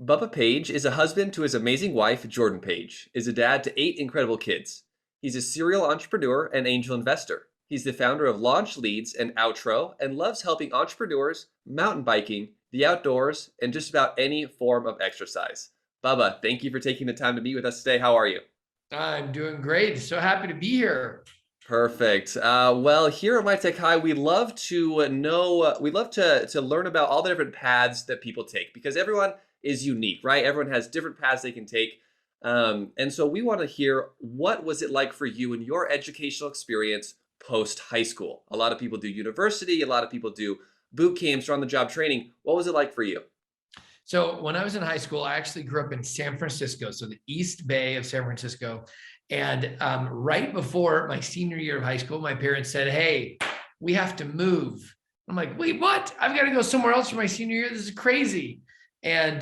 Bubba Page is a husband to his amazing wife, Jordan Page, is a dad to 8 incredible kids. He's a serial entrepreneur and angel investor. He's the founder of Launch Leads and Outro and loves helping entrepreneurs, mountain biking, the outdoors, and just about any form of exercise. Bubba, thank you for taking the time to meet with us today. How are you? I'm doing great. So happy to be here. Perfect. Well, here at My Tech High, we love to know, we love to learn about all the different paths that people take because everyone is unique, right? Everyone has different paths they can take. And so we want to hear, what was it like for you in your educational experience post high school? A lot of people do university, a lot of people do boot camps or on the job training. What was it like for you? So when I was in high school, I actually grew up in San Francisco, so the East Bay of San Francisco. And right before my senior year of high school, my parents said, "Hey, we have to move." I'm like, "Wait, what? I've got to go somewhere else for my senior year? This is crazy." And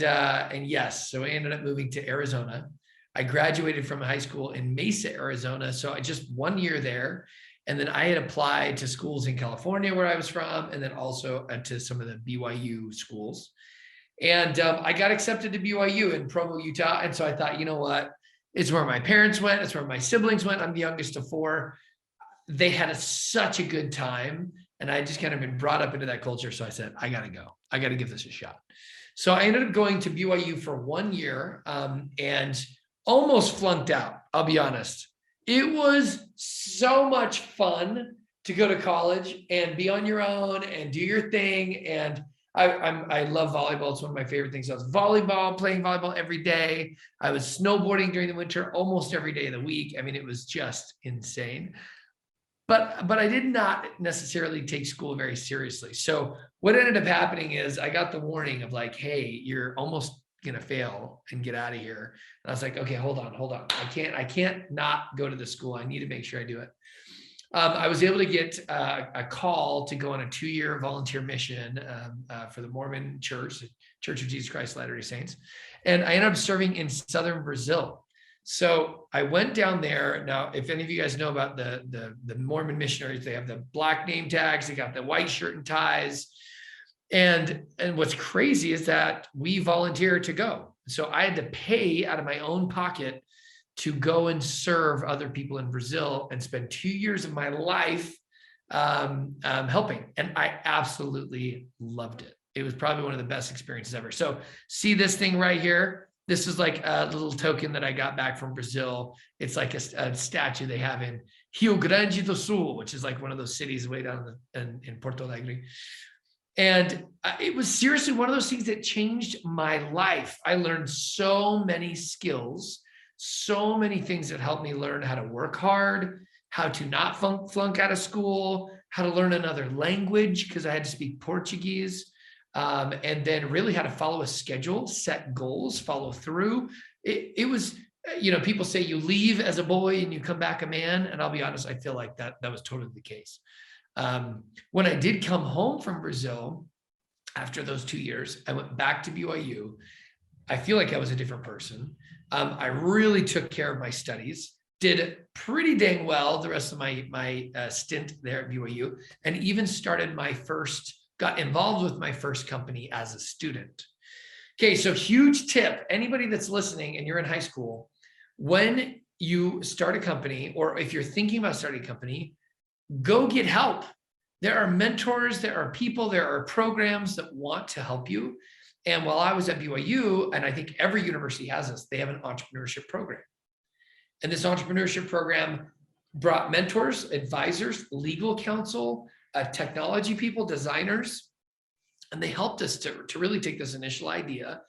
yes, so I ended up moving to Arizona. I graduated from high school in Mesa, Arizona. So I just 1 year there. And then I had applied to schools in California where I was from, and then also to some of the BYU schools. And I got accepted to BYU in Provo, Utah. And so I thought, you know what? It's where my parents went. It's where my siblings went. I'm the youngest of four. They had such a good time. And I just kind of been brought up into that culture. So I said, I got to go. I got to give this a shot. So I ended up going to BYU for 1 year and almost flunked out. I'll be honest. It was so much fun to go to college and be on your own and do your thing. And I love volleyball. It's one of my favorite things. I was playing volleyball every day. I was snowboarding during the winter almost every day of the week. I mean, it was just insane. But I did not necessarily take school very seriously. So what ended up happening is I got the warning of like, hey, you're almost gonna fail and get out of here. And I was like, okay, hold on. I can't not go to the school. I need to make sure I do it. I was able to get a call to go on a 2-year volunteer mission for the Mormon Church, the Church of Jesus Christ of Latter-day Saints. And I ended up serving in southern Brazil. So I went down there. Now, if any of you guys know about the Mormon missionaries, they have the black name tags, they got the white shirt and ties. And what's crazy is that we volunteered to go. So I had to pay out of my own pocket to go and serve other people in Brazil and spend 2 years of my life helping. And I absolutely loved it. It was probably one of the best experiences ever. So see this thing right here? This is like a little token that I got back from Brazil. It's like a statue they have in Rio Grande do Sul, which is like one of those cities way down in Porto Alegre. And it was seriously one of those things that changed my life. I learned so many skills, so many things that helped me learn how to work hard, how to not flunk out of school, how to learn another language because I had to speak Portuguese, and then really how to follow a schedule, set goals, follow through. It was, people say you leave as a boy and you come back a man. And I'll be honest, I feel like that was totally the case. When I did come home from Brazil after those 2 years, I went back to BYU. I feel like I was a different person. I really took care of my studies, did pretty dang well the rest of my stint there at BYU, and even got involved with my first company as a student. Okay, so huge tip. Anybody that's listening and you're in high school, when you start a company, or if you're thinking about starting a company, go get help. There are mentors, there are people, there are programs that want to help you. And while I was at BYU, and I think every university has this, they have an entrepreneurship program. And this entrepreneurship program brought mentors, advisors, legal counsel, technology people, designers, and they helped us to really take this initial idea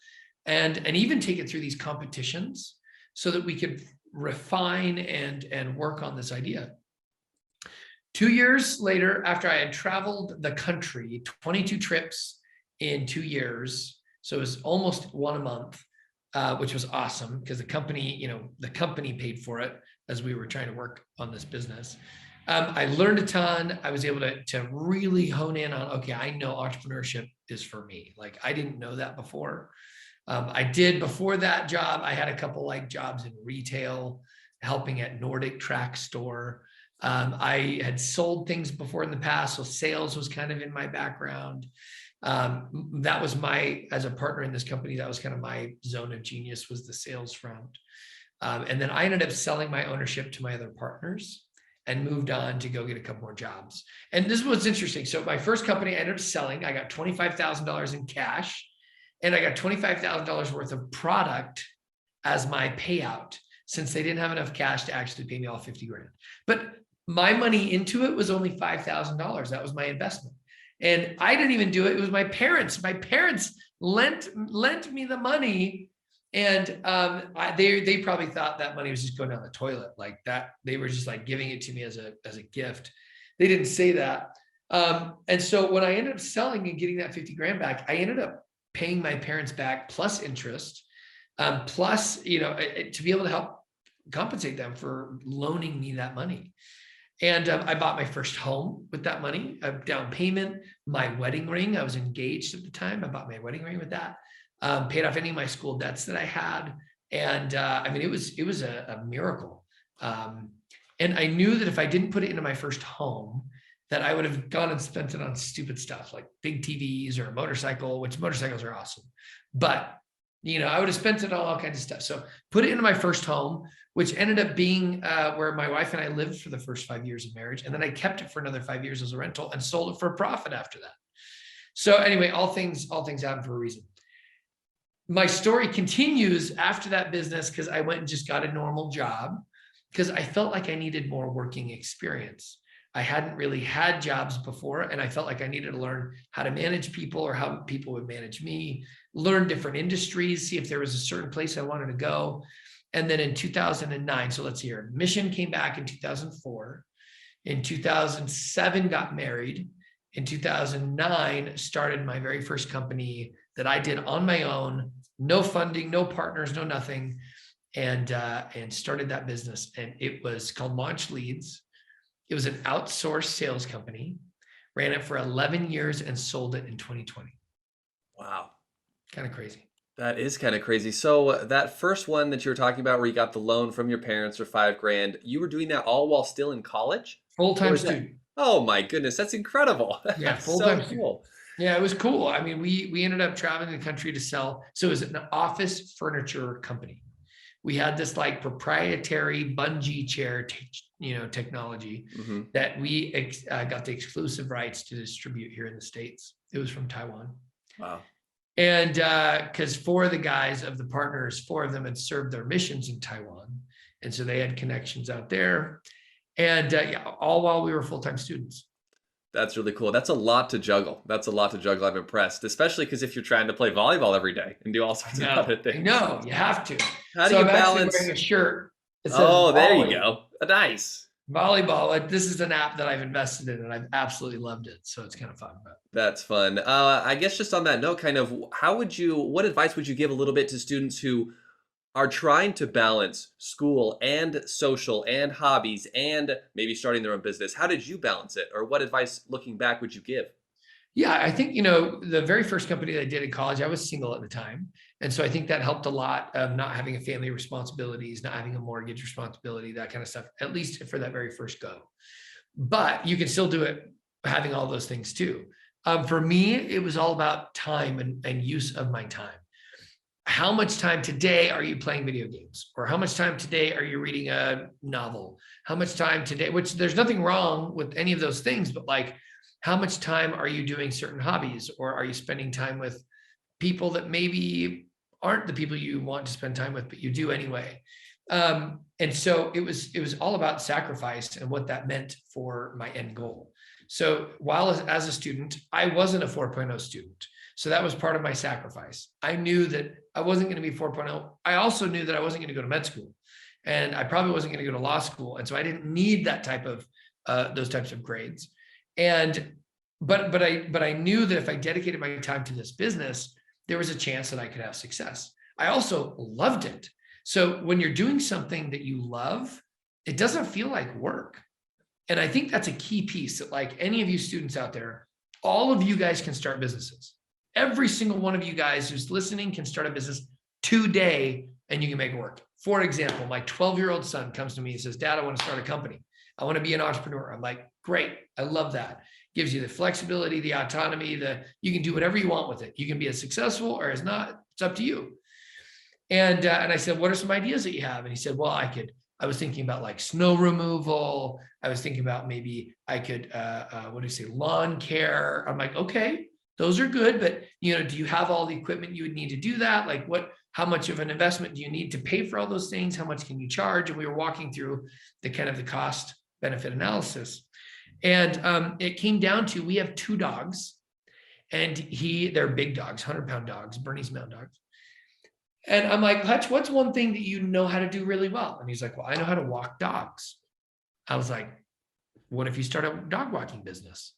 and even take it through these competitions so that we could refine and work on this idea. 2 years later, after I had traveled the country, 22 trips in 2 years, so it was almost one a month, which was awesome because the company paid for it as we were trying to work on this business. I learned a ton. I was able to really hone in on, okay, I know entrepreneurship is for me. Like I didn't know that before. I did before that job. I had a couple like jobs in retail, helping at Nordic Track Store. I had sold things before in the past, so sales was kind of in my background. That was as a partner in this company, that was kind of my zone of genius, was the sales front. And then I ended up selling my ownership to my other partners and moved on to go get a couple more jobs. And this was interesting. So my first company I ended up selling, I got $25,000 in cash, and I got $25,000 worth of product as my payout, since they didn't have enough cash to actually pay me all 50 grand. But my money into it was only $5,000. That was my investment. And I didn't even do it. It was my parents. My parents lent me the money. And they probably thought that money was just going down the toilet like that. They were just like giving it to me as a gift. They didn't say that. And so when I ended up selling and getting that 50 grand back, I ended up paying my parents back plus interest, plus, to be able to help compensate them for loaning me that money. And I bought my first home with that money, a down payment, my wedding ring. I was engaged at the time. I bought my wedding ring with that. Paid off any of my school debts that I had. And it was a miracle. And I knew that if I didn't put it into my first home, that I would have gone and spent it on stupid stuff like big TVs or a motorcycle, which motorcycles are awesome. But, I would have spent it on all kinds of stuff. So put it into my first home, which ended up being where my wife and I lived for the first 5 years of marriage. And then I kept it for another 5 years as a rental and sold it for a profit after that. So anyway, all things happen for a reason. My story continues after that business because I went and just got a normal job because I felt like I needed more working experience. I hadn't really had jobs before, and I felt like I needed to learn how to manage people or how people would manage me, learn different industries, see if there was a certain place I wanted to go. And then in 2009, so let's hear, Mission came back in 2004. In 2007, got married. In 2009, started my very first company that I did on my own, no funding, no partners, no nothing, and started that business. And it was called Launch Leads. It was an outsourced sales company, ran it for 11 years and sold it in 2020. Wow. Kind of crazy. That is kind of crazy. So that first one that you were talking about where you got the loan from your parents for $5,000, you were doing that all while still in college? Full-time student. Oh my goodness, that's incredible. Yeah, That's full-time so student. cool. Yeah, it was cool. I mean, we ended up traveling the country to sell. So it was an office furniture company. We had this like proprietary bungee chair, technology that we got the exclusive rights to distribute here in the States. It was from Taiwan. Wow. And because 4 of the guys of the partners, 4 of them had served their missions in Taiwan. And so they had connections out there. And all while we were full-time students. That's really cool. That's a lot to juggle. I'm impressed, especially because if you're trying to play volleyball every day and do all sorts of other things. No, you have to. How do you balance? Actually wearing a shirt. That says there you go. Nice. Volleyball. This is an app that I've invested in and I've absolutely loved it. So it's kind of fun. That's fun. I guess just on that note, kind of, what advice would you give a little bit to students who are trying to balance school and social and hobbies and maybe starting their own business? How did you balance it? Or what advice looking back would you give? Yeah, I think, the very first company that I did in college, I was single at the time. And so I think that helped a lot of not having a family responsibilities, not having a mortgage responsibility, that kind of stuff, at least for that very first go. But you can still do it having all those things too. For me, it was all about time and use of my time. How much time today are you playing video games? Or how much time today are you reading a novel? How much time today, which there's nothing wrong with any of those things, but like, how much time are you doing certain hobbies? Or are you spending time with people that maybe aren't the people you want to spend time with, but you do anyway? And so it was all about sacrifice and what that meant for my end goal. So while as a student, I wasn't a 4.0 student. So that was part of my sacrifice. I knew that I wasn't going to be 4.0. I also knew that I wasn't going to go to med school, and I probably wasn't going to go to law school. And so I didn't need that type of those types of grades. And but I knew that if I dedicated my time to this business, there was a chance that I could have success. I also loved it. So when you're doing something that you love, it doesn't feel like work. And I think that's a key piece that, like, any of you students out there, all of you guys can start businesses. Every single one of you guys who's listening can start a business today and you can make it work. For example, my 12-year-old son comes to me and says, "Dad, I want to start a company. I want to be an entrepreneur." I'm like, "Great. I love that." gives you the flexibility, the autonomy, you can do whatever you want with it. You can be as successful or as not, it's up to you. And I said, what are some ideas that you have? And he said, well, I was thinking about like snow removal. I was thinking about maybe I could, what do you say, lawn care. I'm like, okay, those are good, but do you have all the equipment you would need to do that? Like how much of an investment do you need to pay for all those things? How much can you charge? And we were walking through the kind of the cost benefit analysis. And it came down to, we have 2 dogs, and they're big dogs, 100-pound dogs, Bernese Mountain Dogs. And I'm like, Hutch, what's one thing that you know how to do really well? And he's like, well, I know how to walk dogs. I was like, what if you start a dog walking business?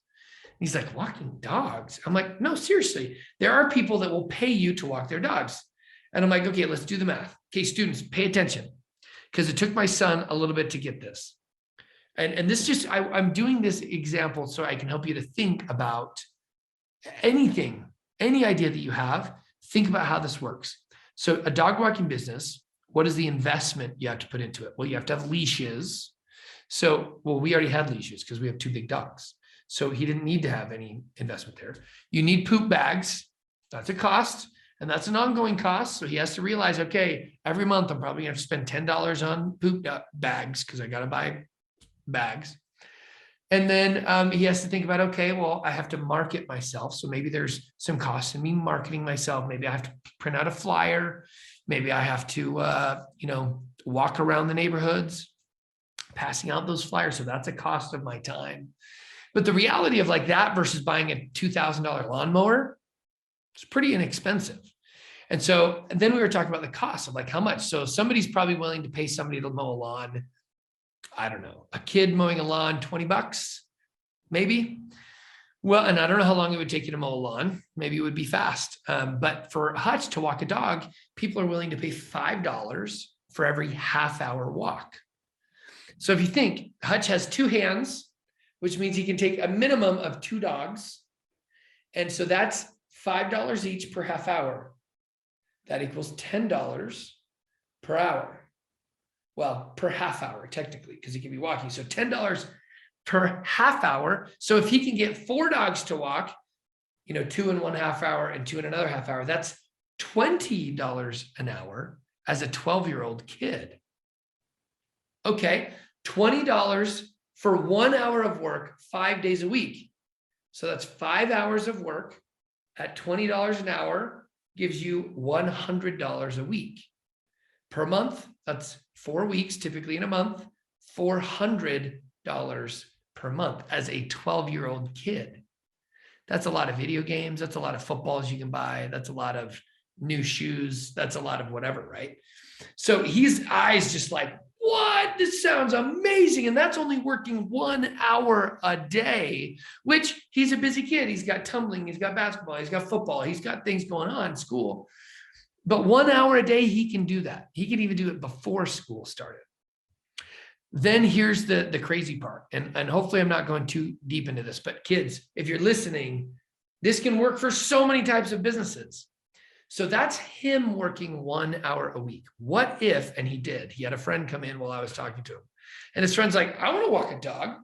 He's like, walking dogs? I'm like, no, seriously. There are people that will pay you to walk their dogs. And I'm like, okay, let's do the math. Okay, students, pay attention, because it took my son a little bit to get this. And this just, I'm doing this example so I can help you to think about anything, any idea that you have, think about how this works. So a dog walking business, what is the investment you have to put into it? Well, you have to have leashes. We already had leashes because we have 2 big dogs. So he didn't need to have any investment there. You need poop bags. That's a cost. And that's an ongoing cost. So he has to realize, okay, every month I'm probably going to spend $10 on poop bags because I got to buy bags. And then he has to think about, okay, well, I have to market myself. So maybe there's some costs in me marketing myself. Maybe I have to print out a flyer. Maybe I have to, walk around the neighborhoods, passing out those flyers. So that's a cost of my time. But the reality of like that versus buying a $2,000 lawnmower, it's pretty inexpensive. And then we were talking about the cost of like how much. So somebody's probably willing to pay somebody to mow a lawn. I don't know, a kid mowing a lawn, $20, maybe. Well, and I don't know how long it would take you to mow a lawn. Maybe it would be fast. But for Hutch to walk a dog, people are willing to pay $5 for every half-hour walk. So if you think Hutch has 2 hands, which means he can take a minimum of 2 dogs. And so that's $5 each per half hour. That equals $10 per hour. Well, per half hour, technically, because he can be walking. So $10 per half hour. So if he can get 4 dogs to walk, 2 in 1 half hour and 2 in another half hour, that's $20 an hour as a 12-year-old kid. Okay, $20 for 1 hour of work, 5 days a week. So that's 5 hours of work at $20 an hour gives you $100 a week. Per month, that's 4 weeks, typically in a month, $400 per month as a 12-year-old kid. That's a lot of video games. That's a lot of footballs you can buy. That's a lot of new shoes. That's a lot of whatever, right? So his eyes just like, what? This sounds amazing. And that's only working 1 hour a day, which he's a busy kid. He's got tumbling, he's got basketball, he's got football, he's got things going on in school. But 1 hour a day, he can do that. He can even do it before school started. Then here's the crazy part. And hopefully I'm not going too deep into this, but kids, if you're listening, this can work for so many types of businesses. So that's him working 1 hour a week. What if, and he did, he had a friend come in while I was talking to him. And his friend's like, I want to walk a dog.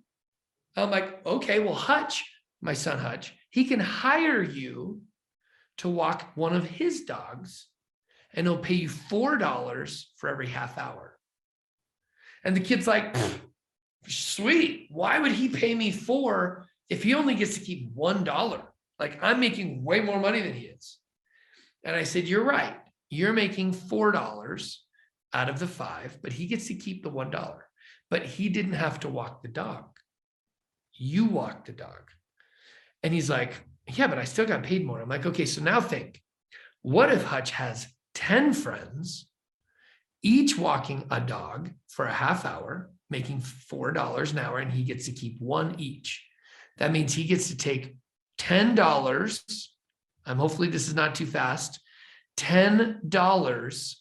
I'm like, okay, well, Hutch, my son Hutch, he can hire you to walk one of his dogs, and he'll pay you $4 for every half hour. And the kid's like, sweet. Why would he pay me $4 if he only gets to keep $1? Like, I'm making way more money than he is. And I said, you're right. You're making $4 out of the 5, but he gets to keep the $1. But he didn't have to walk the dog. You walked the dog. And he's like, yeah, but I still got paid more. I'm like, okay, so now think, what if Hutch has 10 friends, each walking a dog for a half hour, making $4 an hour, and he gets to keep 1 each? That means he gets to take $10. Hopefully this is not too fast. $10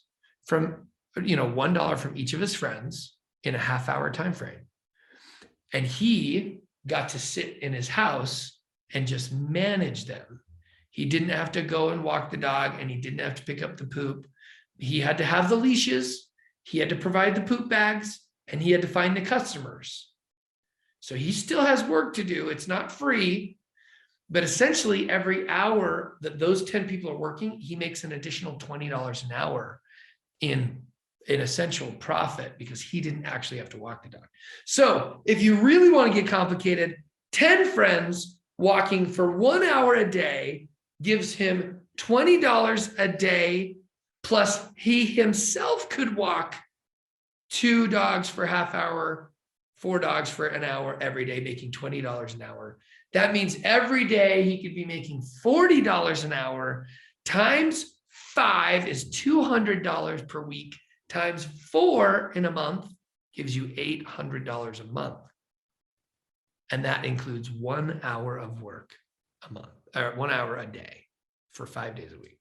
from, $1 from each of his friends in a half hour time frame. And he got to sit in his house and just manage them. He didn't have to go and walk the dog, and he didn't have to pick up the poop. He had to have the leashes. He had to provide the poop bags, and he had to find the customers. So he still has work to do. It's not free, but essentially every hour that those 10 people are working, he makes an additional $20 an hour in an essential profit because he didn't actually have to walk the dog. So if you really want to get complicated, 10 friends walking for 1 hour a day gives him $20 a day, plus he himself could walk 2 dogs for a half hour, 4 dogs for an hour every day, making $20 an hour. That means every day he could be making $40 an hour. Times 5 is $200 per week. Times 4 in a month gives you $800 a month. And that includes 1 hour of work a month, or 1 hour a day for 5 days a week.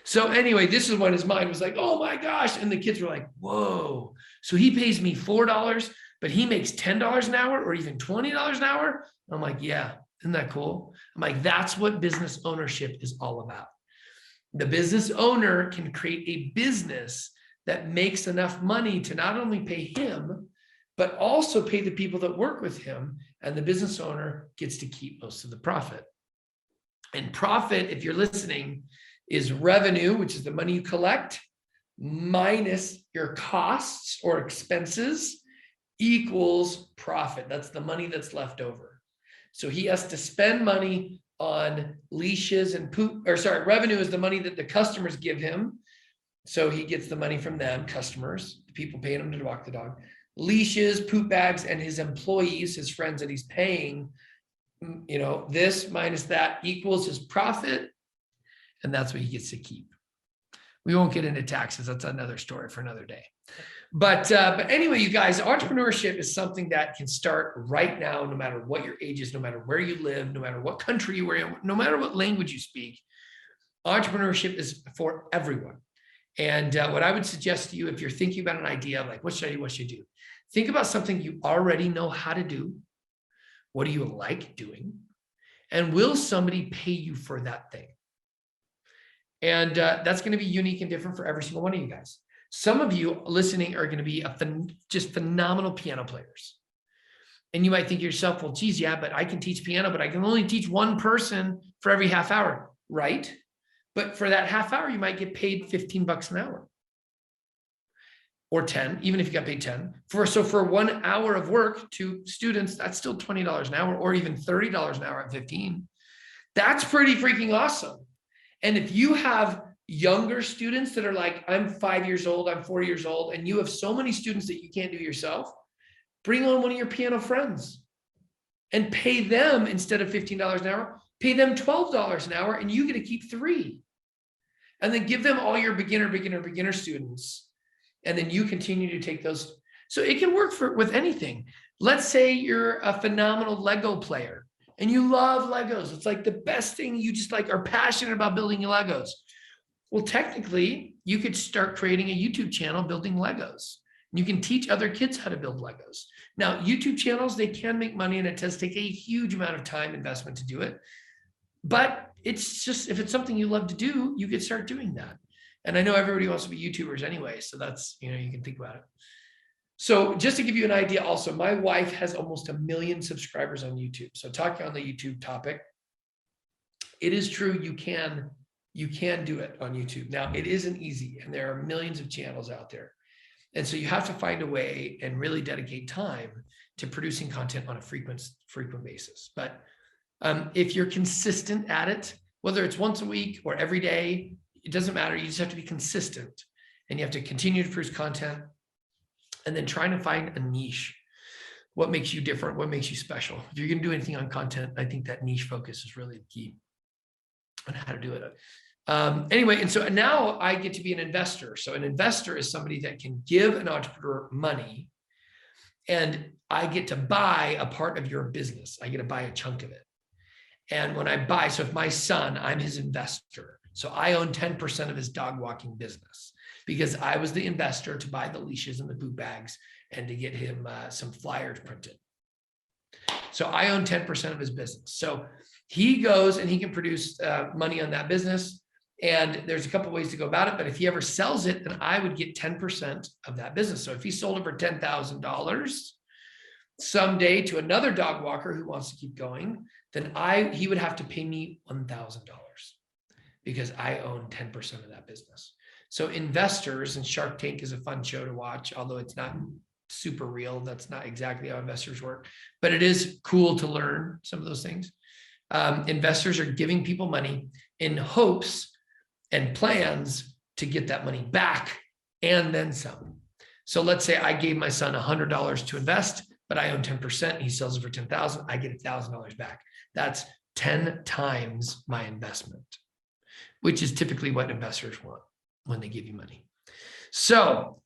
So anyway, this is when his mind was like, oh my gosh. And the kids were like, whoa. So he pays me $4, but he makes $10 an hour or even $20 an hour. I'm like, yeah, isn't that cool? I'm like, that's what business ownership is all about. The business owner can create a business that makes enough money to not only pay him, but also pay the people that work with him. And the business owner gets to keep most of the profit. And profit, if you're listening, is revenue, which is the money you collect, minus your costs or expenses, equals profit. That's the money that's left over. So he has to spend money on leashes and poop, or sorry, revenue is the money that the customers give him. So he gets the money from them, customers, the people paying him to walk the dog, leashes, poop bags, and his employees, his friends that he's paying. You know, this minus that equals his profit. And that's what he gets to keep. We won't get into taxes. That's another story for another day. But anyway, you guys, entrepreneurship is something that can start right now, no matter what your age is, no matter where you live, no matter what country you are in, no matter what language you speak. Entrepreneurship is for everyone. And what I would suggest to you, if you're thinking about an idea of like, what should I do? What should I do? Think about something you already know how to do. What do you like doing? And will somebody pay you for that thing? And that's going to be unique and different for every single one of you guys. Some of you listening are going to be just phenomenal piano players. And you might think to yourself, well, geez, yeah, but I can teach piano, but I can only teach one person for every half hour, right? But for that half hour, you might get paid $15 an hour. Or 10, even if you got paid 10. So for 1 hour of work to students, that's still $20 an hour, or even $30 an hour at 15. That's pretty freaking awesome. And if you have younger students that are like, I'm 5 years old, I'm 4 years old, and you have so many students that you can't do yourself, bring on one of your piano friends and pay them, instead of $15 an hour, pay them $12 an hour, and you get to keep 3. And then give them all your beginner students. And then you continue to take those. So it can work with anything. Let's say you're a phenomenal Lego player and you love Legos. It's like the best thing. You just like are passionate about building Legos. Well, technically, you could start creating a YouTube channel building Legos. You can teach other kids how to build Legos. Now, YouTube channels, they can make money, and it does take a huge amount of time investment to do it. But it's just, if it's something you love to do, you could start doing that. And I know everybody wants to be YouTubers anyway, so that's, you can think about it. So just to give you an idea also, my wife has almost 1 million subscribers on YouTube. So talking on the YouTube topic, it is true, you can do it on YouTube. Now, it isn't easy, and there are millions of channels out there. And so you have to find a way and really dedicate time to producing content on a frequent basis. But if you're consistent at it, whether it's once a week or every day, it doesn't matter. You just have to be consistent, and you have to continue to produce content, and then trying to find a niche. What makes you different? What makes you special? If you're going to do anything on content, I think that niche focus is really key on how to do it. Anyway, and so now I get to be an investor. So an investor is somebody that can give an entrepreneur money, and I get to buy a part of your business. I get to buy a chunk of it. And when I buy, so if my son, I'm his investor. So I own 10% of his dog walking business because I was the investor to buy the leashes and the poop bags and to get him some flyers printed. So I own 10% of his business. So he goes and he can produce money on that business. And there's a couple of ways to go about it. But if he ever sells it, then I would get 10% of that business. So if he sold it for $10,000, someday to another dog walker who wants to keep going, then he would have to pay me $1,000 because I own 10% of that business. So investors, and Shark Tank is a fun show to watch, although it's not super real. That's not exactly how investors work, but it is cool to learn some of those things. Investors are giving people money in hopes and plans to get that money back and then some. So let's say I gave my son $100 to invest, but I own 10%. He sells it for $10,000. I get $1,000 back. That's 10 times my investment, which is typically what investors want when they give you money. So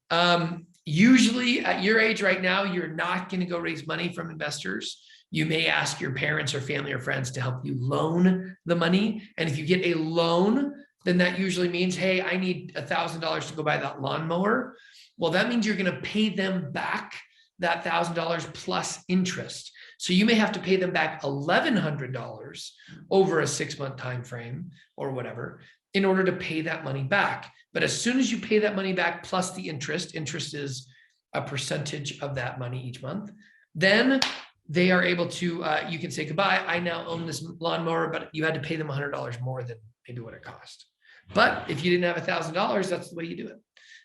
usually at your age right now, you're not going to go raise money from investors. You may ask your parents or family or friends to help you loan the money. And if you get a loan, then that usually means, hey, I need $1,000 to go buy that lawnmower. Well, that means you're going to pay them back that $1,000 plus interest. So you may have to pay them back $1,100 over a 6-month time frame or whatever in order to pay that money back. But as soon as you pay that money back plus the interest is a percentage of that money each month, then they are able to, you can say goodbye. I now own this lawnmower, but you had to pay them $100 more than maybe what it cost. But if you didn't have $1,000, that's the way you do it.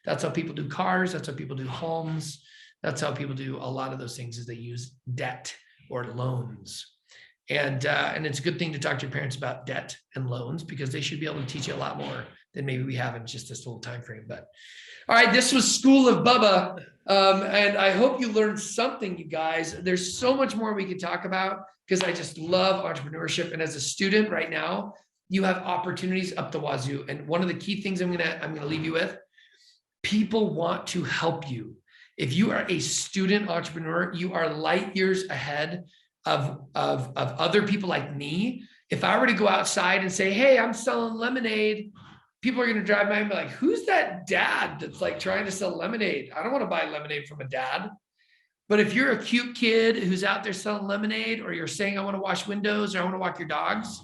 That's how people do cars. That's how people do homes. That's how people do a lot of those things, is they use debt or loans. And it's a good thing to talk to your parents about debt and loans, because they should be able to teach you a lot more than maybe we have in just this little time frame. But all right, this was School of Bubba. And I hope you learned something, you guys. There's so much more we could talk about, because I just love entrepreneurship. And as a student right now, you have opportunities up the wazoo. And one of the key things I'm gonna leave you with, people want to help you. If you are a student entrepreneur, you are light years ahead of other people like me. If I were to go outside and say, hey, I'm selling lemonade, people are going to drive by and be like, who's that dad that's like trying to sell lemonade? I don't want to buy lemonade from a dad. But if you're a cute kid who's out there selling lemonade, or you're saying, I want to wash windows, or I want to walk your dogs,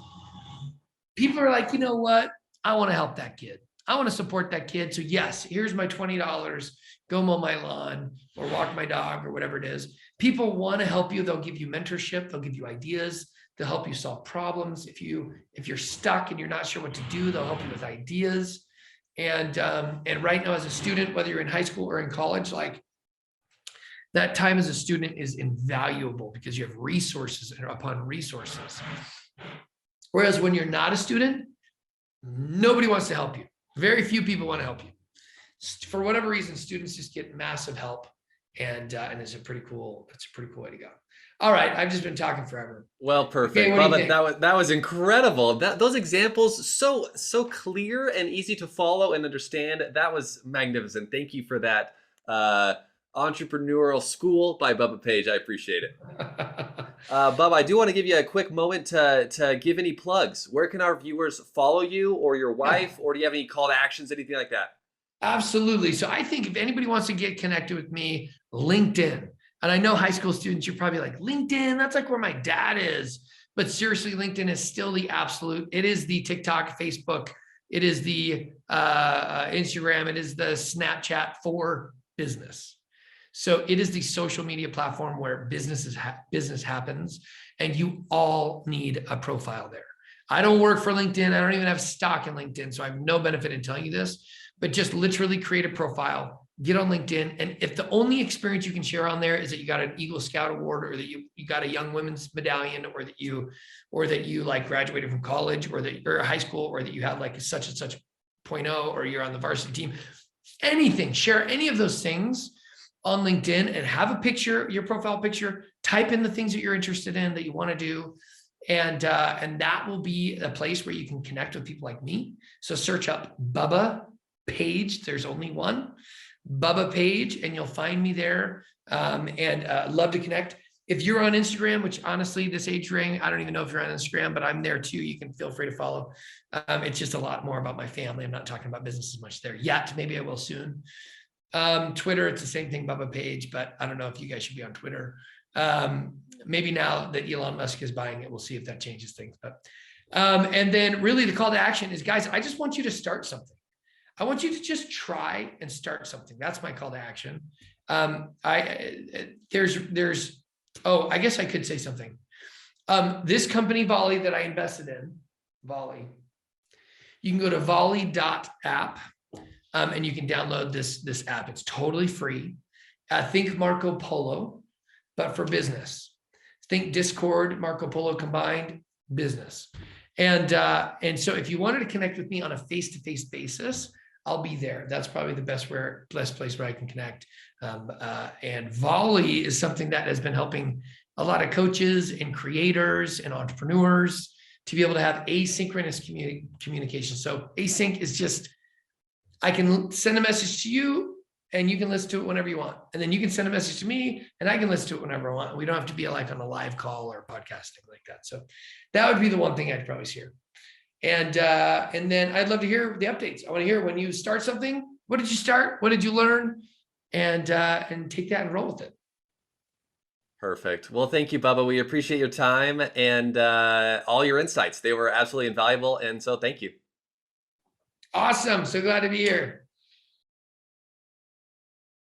people are like, you know what? I want to help that kid. I want to support that kid. So yes, here's my $20. Go mow my lawn or walk my dog or whatever it is. People want to help you. They'll give you mentorship. They'll give you ideas. They'll help you solve problems. If you're stuck and you're not sure what to do, they'll help you with ideas. And right now, as a student, whether you're in high school or in college, like, that time as a student is invaluable, because you have resources upon resources. Whereas when you're not a student, nobody wants to help you. Very few people want to help you. For whatever reason, students just get massive help, and it's a pretty cool way to go. All right, I've just been talking forever. Well, perfect, okay, Bubba. That was incredible. Those examples, so clear and easy to follow and understand. That was magnificent. Thank you for that. Entrepreneurial School by Bubba Page. I appreciate it. Bubba, I do want to give you a quick moment to give any plugs. Where can our viewers follow you, or your wife, or do you have any call to actions, anything like that? Absolutely. So I think if anybody wants to get connected with me, LinkedIn. And I know high school students, you're probably like, LinkedIn, that's like where my dad is. But seriously, LinkedIn is still the absolute. It is the TikTok, Facebook. It is the Instagram. It is the Snapchat for business. So it is the social media platform where business happens, and you all need a profile there. I don't work for LinkedIn. I don't even have stock in LinkedIn, so I have no benefit in telling you this, but just literally create a profile, get on LinkedIn. And if the only experience you can share on there is that you got an Eagle Scout award, or that you got a Young Women's medallion, or that you like graduated from college, or high school, or that you had like such and such 0.0, or you're on the varsity team, anything, share any of those things on LinkedIn, and have a picture, your profile picture, type in the things that you're interested in, that you want to do. And that will be a place where you can connect with people like me. So search up Bubba Page. There's only one, Bubba Page, and you'll find me there. Love to connect. If you're on Instagram, which honestly, this age ring, I don't even know if you're on Instagram, but I'm there too. You can feel free to follow. It's just a lot more about my family. I'm not talking about business as much there yet. Maybe I will soon. Twitter, it's the same thing, Bubba Page, but I don't know if you guys should be on Twitter. Maybe now that Elon Musk is buying it, we'll see if that changes things. But and then really the call to action is, guys, I just want you to start something. I want you to just try and start something. That's my call to action. There's Oh, I guess I could say something. This company, Volley, that I invested in, Volley, you can go to volley.app, and you can download this app. It's totally free. Think Marco Polo, but for business. Think Discord, Marco Polo combined, business. And so if you wanted to connect with me on a face-to-face basis, I'll be there. That's probably the best place where I can connect. And Volley is something that has been helping a lot of coaches and creators and entrepreneurs to be able to have asynchronous communication. So async is just, I can send a message to you and you can listen to it whenever you want. And then you can send a message to me and I can listen to it whenever I want. We don't have to be like on a live call or podcasting like that. So that would be the one thing I'd probably share. And then I'd love to hear the updates. I want to hear when you start something, what did you start? What did you learn? And take that and roll with it. Perfect. Well, thank you, Bubba. We appreciate your time and all your insights. They were absolutely invaluable. And so thank you. Awesome. So glad to be here.